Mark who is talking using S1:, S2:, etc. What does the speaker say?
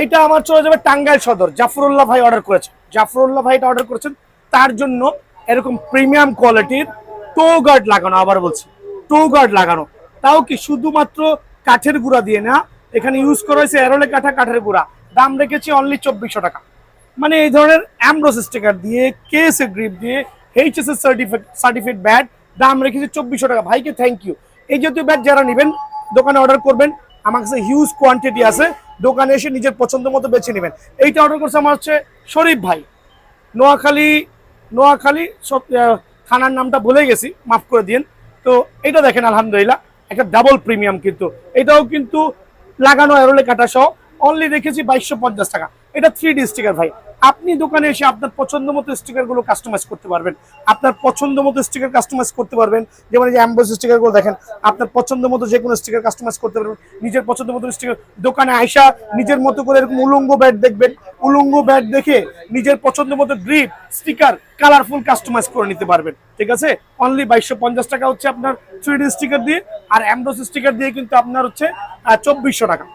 S1: এইটা আমার চলে যাবে টাঙ্গাইল সদর, জাফরুল্লাহ ভাই অর্ডার করেছেন, জাফরুল্লাহ ভাই এটা অর্ডার করেছেন। তার জন্য এরকম প্রিমিয়াম কোয়ালিটির টো গার্ড লাগানো, আবার বলছি টো গার্ড লাগানো, তাও কি শুধুমাত্র কাঠের গুঁড়া দিয়ে না, এখানে ইউজ করা হয়েছে এরোলে কাঠা কাঠের গুঁড়া। দাম রেখেছি অনলি 2400 টাকা। মানে এই ধরনের অ্যামব্রোস স্টিকার দিয়ে, কেএস এর গ্রিপ দিয়ে, এইচএস এর সার্টিফিকেট ব্যাট, দাম রেখেছি 2400 টাকা। ভাইকে থ্যাংক ইউ। এই জাতীয় ব্যাট যারা নেবেন দোকানে অর্ডার করবেন, আমার কাছে হিউজ কোয়ান্টিটি আছে, দোকানে এসে নিজের পছন্দ মতো বেছে নেবেন। এইটা অর্ডার করছে আমার হচ্ছে শরীফ ভাই, নোয়াখালী, নোয়াখালী থানার নামটা ভুলে গেছি, মাফ করে দিন। তো এটা দেখেন আলহামদুলিল্লাহ একটা ডাবল প্রিমিয়াম, কিন্তু এটাও কিন্তু লাগানো এরোলে কাটা সহ, অনলি রেখেছি 2250 টাকা। এটা 3D স্টিকার ভাই। আপনি দোকানে এসে আপনার পছন্দ মতো স্টিকার গুলো কাস্টমাইজ করতে পারবেন, আপনার পছন্দ মতো স্টিকার কাস্টমাইজ করতে পারবেন। যেমন এই যে অ্যাম্বোস স্টিকার গুলো দেখেন, আপনার পছন্দ মতো যে কোনো স্টিকার কাস্টমাইজ করতে পারবেন, নিজের পছন্দ মতো স্টিকার। দোকানে আইসা নিজের মতো করে এরকম উলঙ্গ ব্যাট দেখবেন, উলঙ্গ ব্যাট দেখে নিজের পছন্দ মতো গ্রিপ, স্টিকার, কালারফুল কাস্টমাইজ করে নিতে পারবেন। ঠিক আছে, অনলি 2250 টাকা হচ্ছে আপনার 3D স্টিকার দিয়ে, আর অ্যাম্বোস স্টিকার দিয়ে কিন্তু আপনার হচ্ছে 2400 টাকা।